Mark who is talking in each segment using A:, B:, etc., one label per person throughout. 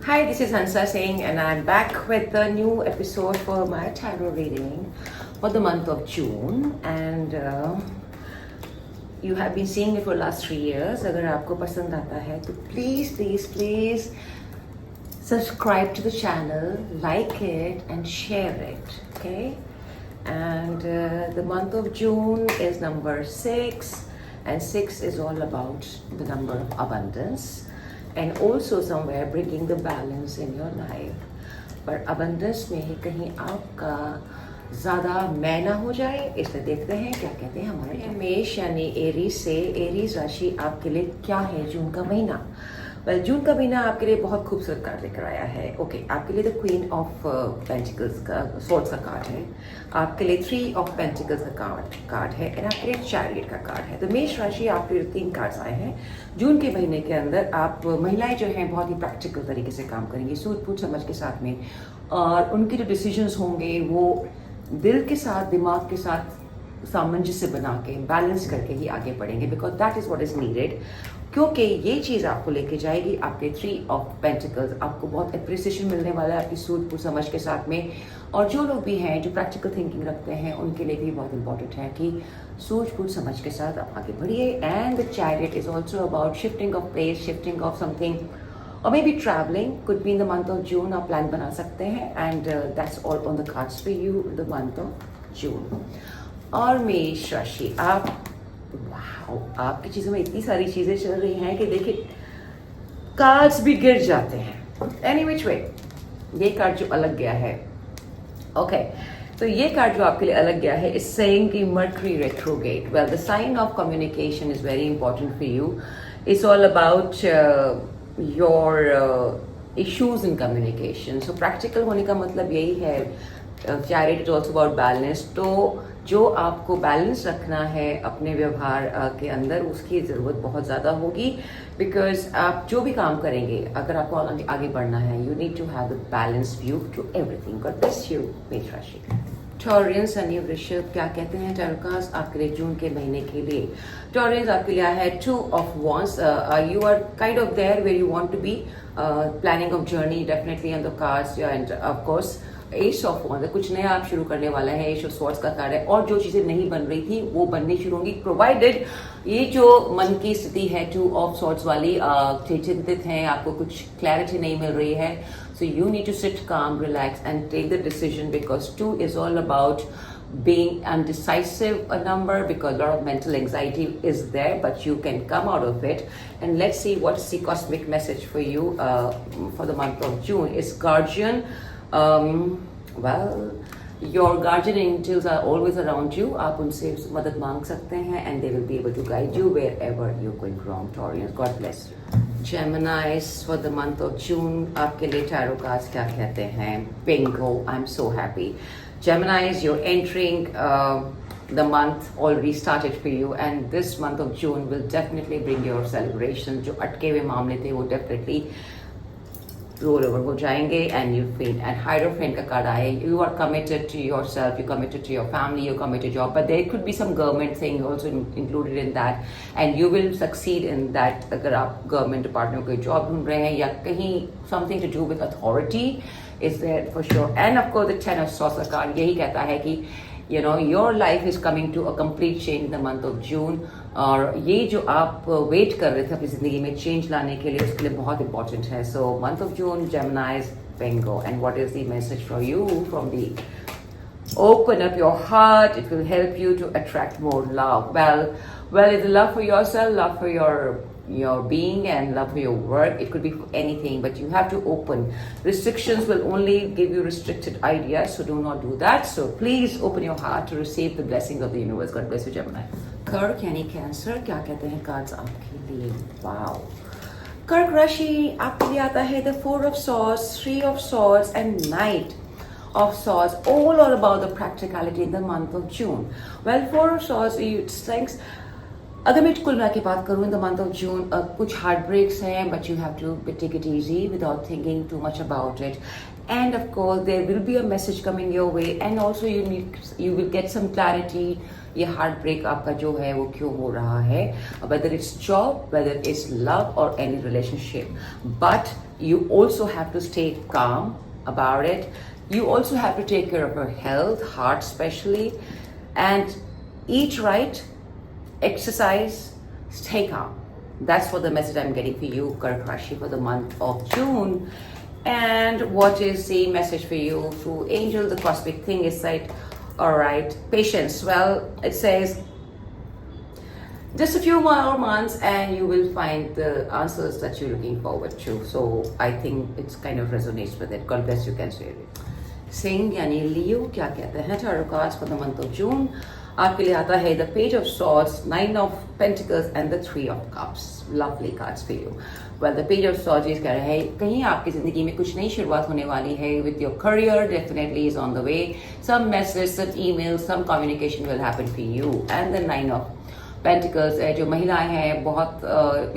A: Hi, this is Hansa Singh, and I'm back with a new episode for my tarot reading for the month of June. And you have been seeing it for the last 3 years. अगर आपको पसंद आता है तो please subscribe to the channel, like it, and share it. Okay. And the month of June is number 6, and 6 is all about the number of abundance. And also somewhere bringing the balance in your life. पर abundance में कहीं आपका ज़्यादा मैं ना हो जाए, इसलिए देखते हैं क्या कहते हैं हमारे मेष यानी एरीज से। एरीज राशि आपके लिए क्या है जून का महीना? वेल, जून का महीना आपके लिए बहुत खूबसूरत कार्ड लेकर आया है। ओके, आपके लिए द क्वीन ऑफ पेंटिकल्स का स्वॉर्ड्स का कार्ड है, आपके लिए 3 ऑफ पेंटिकल्स का कार्ड है, और आपके लिए चैरियट का कार्ड है। तो मेष राशि आपके लिए 3 कार्ड्स आए हैं। जून के महीने के अंदर आप महिलाएं जो हैं बहुत ही प्रैक्टिकल तरीके से काम करेंगी, सूझ बूझ समझ के साथ में, और उनके जो डिसीजंस होंगे वो दिल के साथ दिमाग के साथ सामंजस्य बना के बैलेंस करके ही आगे बढ़ेंगे, because that is what is needed. क्योंकि ये चीज़ आपको लेके जाएगी आपके 3 ऑफ पेंटिकल्स। आपको बहुत अप्रिसिएशन मिलने वाला है आपकी सूझबूझ समझ के साथ में। और जो लोग भी हैं जो प्रैक्टिकल थिंकिंग रखते हैं उनके लिए भी बहुत इंपॉर्टेंट है कि सूझबूझ समझ के साथ आप आगे बढ़िए। And the chariot is also about shifting of place, shifting of something, और may be travelling, could be in the month of June. आप प्लान बना सकते हैं, and that's all on the cards for you the month of June. और मेष राशि, आपकी चीजों में इतनी सारी चीजें चल रही हैं कि देखिए कार्ड्स भी गिर जाते हैं। एनी विच वे, ये कार्ड जो अलग गया है, ओके, तो ये कार्ड जो आपके लिए अलग गया है इज सेइंग कि Mercury retrograde. Well, the sign of communication is very important for you. It's all about your issues in communication. So practical होने का मतलब यही है। Chariot is also about balance. तो जो आपको बैलेंस रखना है अपने व्यवहार के अंदर, उसकी ज़रूरत बहुत ज़्यादा होगी, बिकॉज आप जो भी काम करेंगे, अगर आपको आगे बढ़ना है, you need to have the balance view to everything. God bless you मेष राशि। टॉरियंस यानी वृषभ, क्या कहते हैं टैरोकार्ड्स आपके लिए जून के महीने के लिए? टॉरियंस आपके लिए है 2 of wands. You are kind of there where you want to be, planning of journey definitely on the cards, and of course S of wands, कुछ नया आप शुरू करने वाला है। एस ऑफ स्वॉर्ड्स का कार्ड है, और जो चीजें नहीं बन रही थी वो बननी शुरू होंगी, प्रोवाइडेड ये जो मन की स्थिति है 2 ऑफ स्वॉर्ड्स वाली, चिंतित हैं, आपको कुछ क्लैरिटी नहीं मिल रही है। So you need to sit calm, relax and take the decision, because 2 is all about being undecisive a number, because a lot of mental anxiety is there, but you can come out of it. And let's see what's the cosmic message for you for the month of June. Is guardian, well, your guardian angels are always around you. आप उनसे मदद मांग सकते हैं, and they will be able to guide you wherever you're going wrong. Taurus, God bless you. Geminis, for the month of June, आपके लिए tarot cards क्या कहते हैं? Bingo! I'm so happy. Geminis, you're entering the month already started for you, and this month of June will definitely bring your celebration. जो अटके हुए मामले थे वो definitely रोल ओवर हो जाएंगे, एंड यू फील एंड हाइड्रोफेन का कार्ड आए। You are committed to yourself, you committed to your family, you committed job, but there could be some government thing also included in that, and you will succeed in that. अगर आप government department में कोई job ढूंढ रहे हैं या कहीं something to do with authority is there for sure. And of course the 10 of swords का कार्ड यही कहता है कि you know your life is coming to a complete change in the month of June, और ये जो आप wait कर रहे थे अपनी जिंदगी में चेंज लाने के लिए, उसके लिए बहुत इंपॉर्टेंट है। So month of June, Geminis, bingo. And what is the message for you from the open up your heart? It will help you to attract more love. Well, it's love for yourself, love for your being, and love for your work. It could be for anything, but you have to open. Restrictions will only give you restricted ideas, so do not do that. So please open your heart to receive the blessings of the universe. God bless you, Gemini. कर्क यानी cancer, क्या कहते हैं cards आपके लिए? Wow, कर्क राशि आपके लिए आता है the 4 of swords, 3 of swords, and Knight of swords. All are about the practicality in the month of June. Well, 4 of swords, it strengths अगर मैं कुल मिला के बात करूँ in the month of June, कुछ हार्ट ब्रेक्स हैं, but you have to take it easy without thinking too much about it. And of course, there will be a message coming your way, and also you will get some clarity. ये heartbreak आपका जो है वो क्यों हो रहा है, whether it's job, whether it's love or any relationship. But you also have to stay calm about it. You also have to take care of your health, heart especially, and eat right, exercise, stay calm. That's what the message I'm getting for you, Kark Rashi, for the month of June. And what is the message for you through Angel? The cosmic thing is like, all right, patience. Well, it says just a few more months and you will find the answers that you're looking forward to. So I think it's kind of resonates with it. God bless you, Cancer. Sing यानी लियो क्या कहते हैं tarot cards for the month of June. आपके लिए आता है the Page of Swords, Nine of Pentacles and the Three of Cups. Lovely cards for you. Well, the Page of Swords is कह रहा है कहीं आपकी जिंदगी में कुछ नई शुरुआत होने वाली है. With your career definitely is on the way. Some messages, some emails, some communication will happen for you. And the Nine of Pentacles है जो महिलाएं हैं बहुत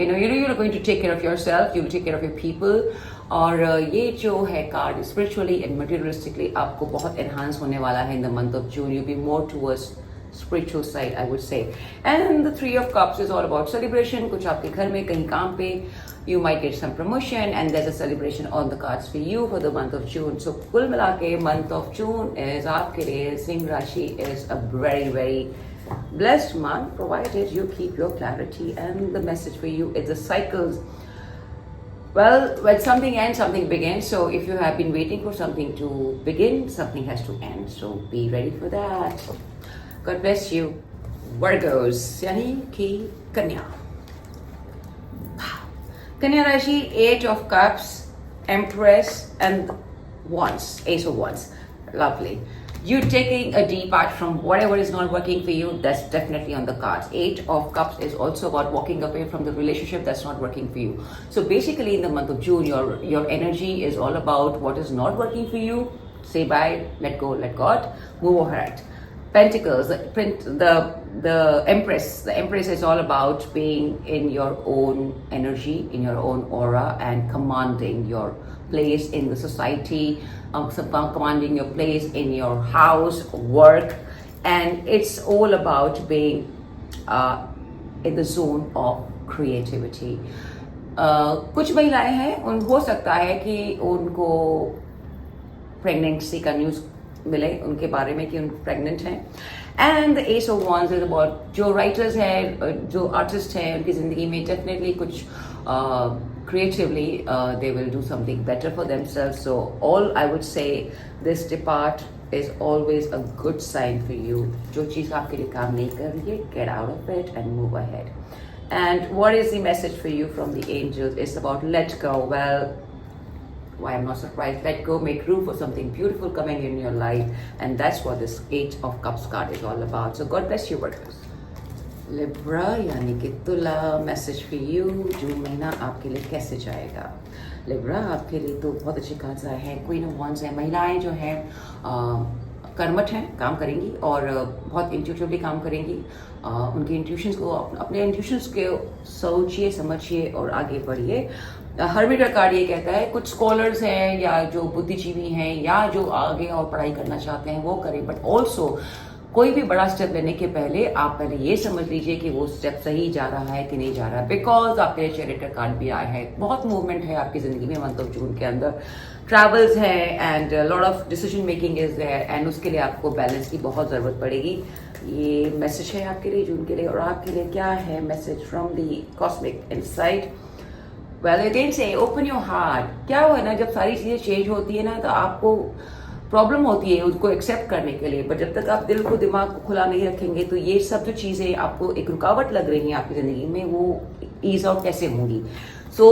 A: you're going to take care of yourself, you will take care of your people. और ये जो है card spiritually and materialistically आपको बहुत enhance होने वाला है in the month of June. You'll be more towards spiritual side, I would say. And the Three of Cups is all about celebration. कुछ आपके घर में कहीं काम पे you might get some promotion and there's a celebration on the cards for you for the month of June. So कुल मिला के month of June is आपके लिए सिंह राशि is a very very blessed month provided you keep your clarity. And the message for you is the cycles. Well, when something ends, something begins. So if you have been waiting for something to begin, something has to end. So be ready for that. God bless you. Virgos, यानी कि कन्या. Kanya Rashi, Eight of Cups, Empress, and Wands, Ace of Wands. Lovely. You taking a depart from whatever is not working for you, that's definitely on the cards. Eight of Cups is also about walking away from the relationship that's not working for you. So basically in the month of June, your energy is all about what is not working for you. Say bye, let go, let God, move ahead. Pentacles, the Empress. The Empress is all about being in your own energy, in your own aura, and commanding your place in the society, commanding your place in your house, work, and it's all about being in the zone of creativity. कुछ महिलाएं हैं उन हो सकता है कि उनको pregnancy का न्यूज़ मिले उनके बारे में कि उन प्रेग्नेंट हैं. And the S of wands is about जो राइटर्स हैं, जो आर्टिस्ट हैं, उनकी जिंदगी में डेफिनेटली कुछ creatively they will do something better for themselves. So all I would say, this depart is always a good sign for you. जो चीज़ आपके लिए काम नहीं कर रही है, get out of it and move ahead. And what is the message for you from the angels? It's about let go. Well, why I'm not surprised. Let go, make room for something beautiful coming in your life, and that's what this Eight of Cups card is all about. So God bless you, Virgos. Libra यानी कि तुला, message for you. जून महीना आपके लिए कैसे जाएगा? Libra आपके लिए तो बहुत अच्छी कार्ड्स आए हैं. क्वीन ऑफ वॉन्ड्स है. महिलाएं जो हैं कर्मठ हैं, काम करेंगी और बहुत इंट्यूटिवली काम करेंगी. उनके इंट्यूशंस को अपने इंट्यूशंस के सोचिए, समझिए और आगे बढ़िए. हर्मिट का कार्ड ये कहता है कुछ स्कॉलर्स हैं या जो बुद्धिजीवी हैं या जो आगे और पढ़ाई करना चाहते हैं वो करें, बट ऑल्सो कोई भी बड़ा स्टेप लेने के पहले आप पहले ये समझ लीजिए कि वो स्टेप सही जा रहा है कि नहीं जा रहा है. बिकॉज आपके लिए चैरिट का कार्ड भी आया है. बहुत मूवमेंट है आपकी जिंदगी में मंथ ऑफ जून के अंदर. ट्रैवल्स है and lot of decision making is there and उसके लिए आपको बैलेंस की बहुत जरूरत पड़ेगी. ये मैसेज है आपके लिए जून के लिए. और आपके लिए क्या है message from the cosmic insight? Well again से ओपन योर हार्ट. क्या हुआ ना, जब सारी चीजें चेंज होती है ना तो आपको प्रॉब्लम होती है उसको एक्सेप्ट करने के लिए, बट जब तक आप दिल को, दिमाग को खुला नहीं रखेंगे तो ये सब जो चीजें आपको एक रुकावट लग रही हैं आपकी जिंदगी में वो ईज आउट कैसे होंगी. सो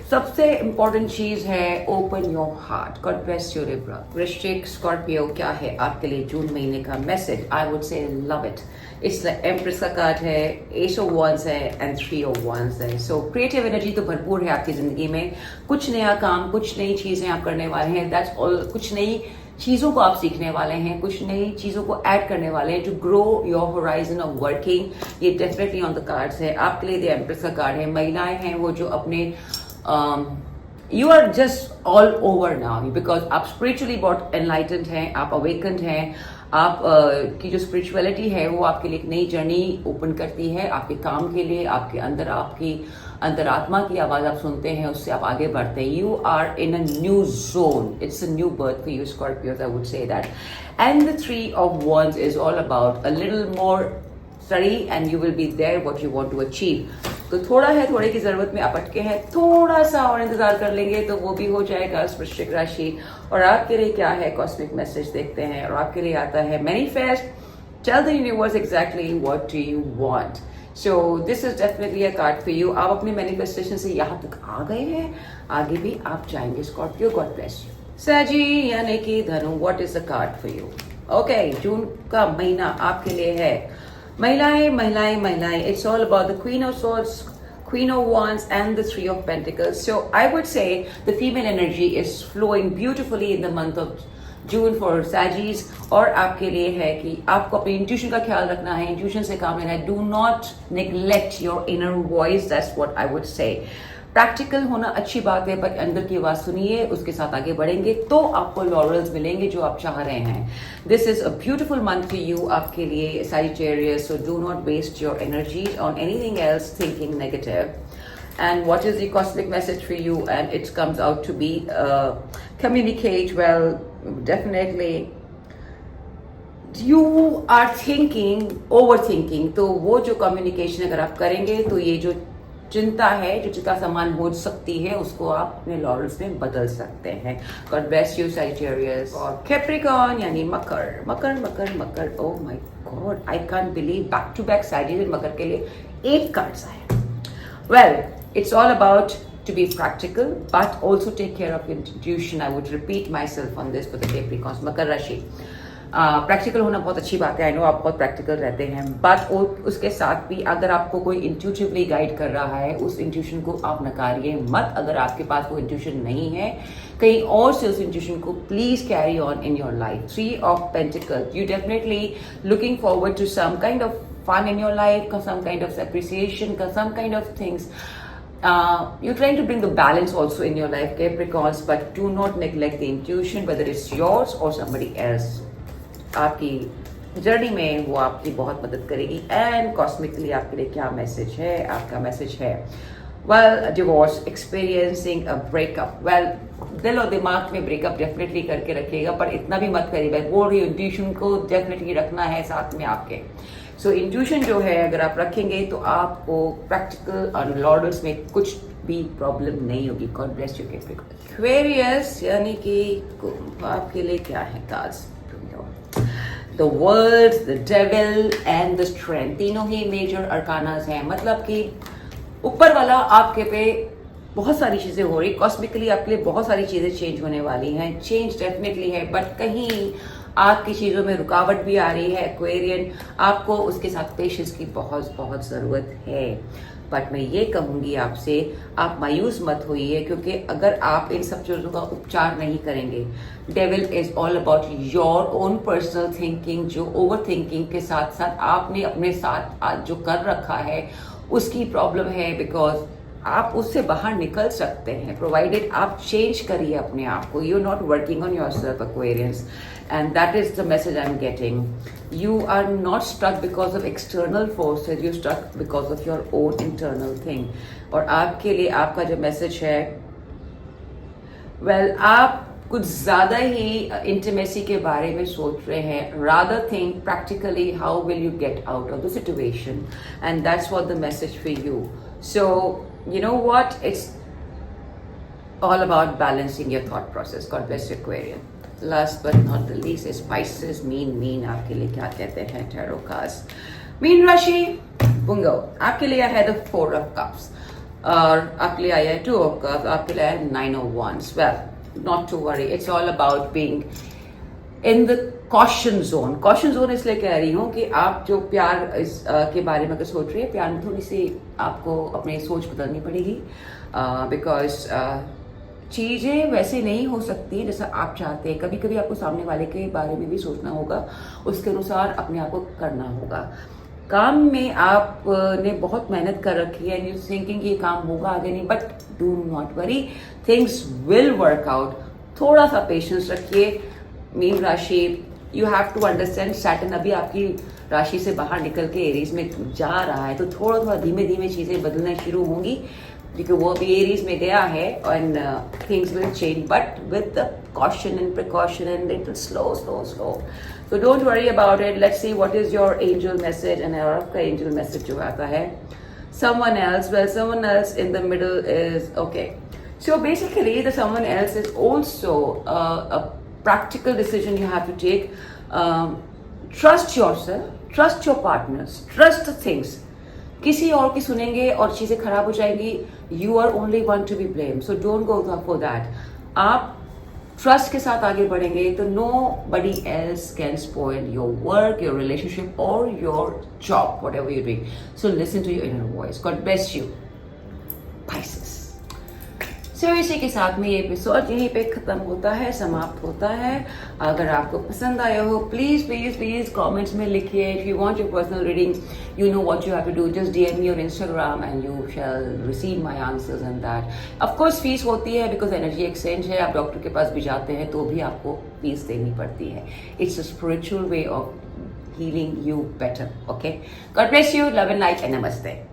A: सबसे इंपॉर्टेंट चीज है open your heart. God bless you Libra. वृश्चिक, स्कॉर्पियो, क्या है आपके लिए जून महीने का मैसेज? आई वुड से लव इट. इस एम्प्रेस का कार्ड है, एस ऑफ वॉन्ड्स है एंड थ्री ऑफ वॉन्ड्स है. सो क्रिएटिव एनर्जी तो भरपूर है आपकी जिंदगी में. कुछ नया काम, कुछ नई चीजें आप करने वाले हैं. That's all. कुछ नई चीज़ों को आप सीखने वाले हैं, कुछ नई चीज़ों को ऐड करने वाले हैं, जो grow your horizon of working. ये डेफिनेटली ऑन द कार्ड्स है आपके लिए। द एम्प्रेस का कार्ड है। महिलाएं हैं वो जो अपने you are just all over now, because आप स्पिरिचुअली बहुत एनलाइटेंड हैं, आप अवेकेंड हैं। आप की जो स्पिरिचुअलिटी है वो आपके लिए एक नई जर्नी ओपन करती है आपके काम के लिए। आपके अंदर आपकी अंतरात्मा की आवाज आप सुनते हैं, उससे आप आगे बढ़ते हैं। You are in a new zone, it's a new birth for you Scorpios, I would say that. And the 3 of Wands is all about a little more study and you will be there what you want to achieve. तो थोड़ा है, थोड़े की जरूरत में आप अटके हैं, थोड़ा सा और इंतजार कर लेंगे तो वो भी हो जाएगा। वृश्चिक राशि और आपके लिए क्या है कॉस्मिक मैसेज देखते हैं। और आपके लिए आता है manifest, tell the universe exactly what do you want. So this is definitely a card for you. आप अपने मैनिफेस्टेशन से यहाँ तक आ गए हैं, आगे भी आप जाएंगे। Scorpio, god bless you. सजी यानी कि धनु, what is the card for you? Okay, June का महीना आपके लिए है महिलाएं महिलाएं महिलाएं। It's all about the Queen of Swords, Queen of Wands and the 3 of Pentacles. So I would say the female energy is flowing beautifully in the month of June for Saggies। और आपके लिए है कि आपको अपनी intuition का ख्याल रखना है, इंट्यूशन से काम लेना है। Do not neglect your inner voice, that's what I would say। Practical होना अच्छी बात है, पर अंदर की आवाज सुनिए, उसके साथ आगे बढ़ेंगे तो आपको लॉरल्स मिलेंगे जो आप चाह रहे हैं। This is a beautiful month for you आपके लिए Sagittarius. So do not waste your energy on anything else thinking negative. And what is the cosmic message for you? And it comes out to be communicate well. Definitely you are thinking, overthinking। तो वो जो communication अगर आप करेंगे तो ये जो चिंता है, जो चिंता समान हो सकती है, उसको आप अपने लॉरल्स में बदल सकते हैं। God bless you Sagittarius. और कैप्रिकॉर्न यानी मकर, मकर मकर मकर। Oh my god, I can't believe, back to back Sagittarius मकर के लिए 8 कार्ड्स आए। Well, it's all about to be practical but also take care of intuition। I would repeat myself on this for the Capricorns। मकर राशि, practical होना बहुत अच्छी बात है। आई नो आप बहुत प्रैक्टिकल रहते हैं, बट उसके साथ भी अगर आपको कोई इंट्यूटिवली गाइड कर रहा है, उस इंट्यूशन को आप नकारिए मत। अगर आपके पास वो इंट्यूशन नहीं है, कहीं और से उस इंट्यूशन को please carry on in your life. 3 of Pentacles, you definitely looking forward to some kind of fun in your life, some kind of appreciation, some kind of things। You're trying to bring the balance also in your life, Capricorns, but do not neglect the intuition, whether it's yours or somebody else। आपकी journey में वो आपकी बहुत मदद करेगी। And कॉस्मिकली आपके लिए क्या मैसेज है? आपका मैसेज है well, divorce, experiencing a breakup. Well, दिल और दिमाग में ब्रेकअप डेफिनेटली करके रखिएगा, पर इतना भी मत करिए। मैं बोल रही हूँ इंट्यूशन को डेफिनेटली रखना है साथ में आपके। सो इंट्यूशन जो है अगर आप रखेंगे तो आपको प्रैक्टिकल और लॉर्डर्स में कुछ भी प्रॉब्लम नहीं होगी। God bless you Capricorn. Aquarius यानी कि आपके लिए क्या है cards? The world, the devil and the strength, तीनों ही मेजर अरकानास हैं। मतलब कि ऊपर वाला आपके पे बहुत सारी चीजें हो रही, कॉस्मिकली आपके लिए बहुत सारी चीजें चेंज होने वाली हैं। चेंज डेफिनेटली है, बट कहीं आपकी चीजों में रुकावट भी आ रही है एक्वेरियन। आपको उसके साथ पेशेंस की बहुत बहुत जरूरत है। बट मैं ये कहूंगी आपसे, आप मायूस मत होइए, क्योंकि अगर आप इन सब चीजों का उपचार नहीं करेंगे, devil is all about your own personal thinking. जो ओवर थिंकिंग के साथ साथ आपने अपने साथ जो कर रखा है उसकी प्रॉब्लम है, बिकॉज आप उससे बाहर निकल सकते हैं प्रोवाइडेड आप चेंज करिए अपने आप को। You are not working on yourself Aquarians, and that is the message I'm getting। You are not stuck because of external forces, you're stuck because of your own internal thing। और आपके लिए आपका जो message है, well, आप कुछ ज्यादा ही intimacy के बारे में सोच रहे हैं। rather think practically how will you get out of the situation, and that's what the message for you। So you know what, it's all about balancing your thought process। God bless you, Aquarian। Last but not the least is Pisces, mean आपके लिए क्या कहते हैं tarot cards? Mean राशि, बुंगो, आपके लिए है the 4 of Cups, और आपके लिए आया है 2 of Cups, आपके लिए है 9 of Wands। Well, not to worry, it's all about being in the caution zone। caution zone इसलिए कह रही हूँ कि आप जो प्यार के बारे में अगर सोच रही है, प्यार में थोड़ी सी आपको अपनी सोच बदलनी पड़ेगी, बिकॉज चीज़ें वैसे नहीं हो सकती जैसा आप चाहते हैं। कभी कभी आपको सामने वाले के बारे में भी सोचना होगा, उसके अनुसार अपने आप को करना होगा। काम में आपने बहुत मेहनत कर रखी है, यू थिंकिंग ये काम होगा आगे नहीं, but do not worry, things will work out. थोड़ा सा पेशेंस रखिए। मीन राशि, you have to understand Saturn अभी आपकी राशि से बाहर निकल के एरीज में जा रहा है, तो थोड़ा थोड़ा धीमे धीमे चीजें बदलना शुरू होंगी, क्योंकि वो अभी एरीज में गया है and things will change, but with the caution and precaution and little slow. So don't worry about it. Let's see what is your angel message, and आपका angel message जो आता है someone else. Well, someone else in the middle is okay. So basically, the someone else is also a practical decision you have to take. Trust yourself, trust your partners, trust the things. किसी और की सुनेंगे और चीजें खराब हो जाएंगी, you are only one to be blamed. So don't go for that. आप ट्रस्ट के साथ आगे बढ़ेंगे तो nobody else can spoil your work, your relationship or your job, whatever you're doing. So listen to your inner voice. God bless you. Pisces. So इसी के साथ में ये एपिसोड यहीं पे खत्म होता है, समाप्त होता है। अगर आपको पसंद आया हो, प्लीज प्लीज प्लीज कमेंट्स में लिखिए। If you want your personal reading, you know what you have to do, just DM me on Instagram and you shall receive my answers and that. Of course fees होती है, because energy exchange है। आप doctor के पास भी जाते हैं तो भी आपको फीस देनी पड़ती है। It's a spiritual way of healing you better. Okay, God bless you, love and light and नमस्ते।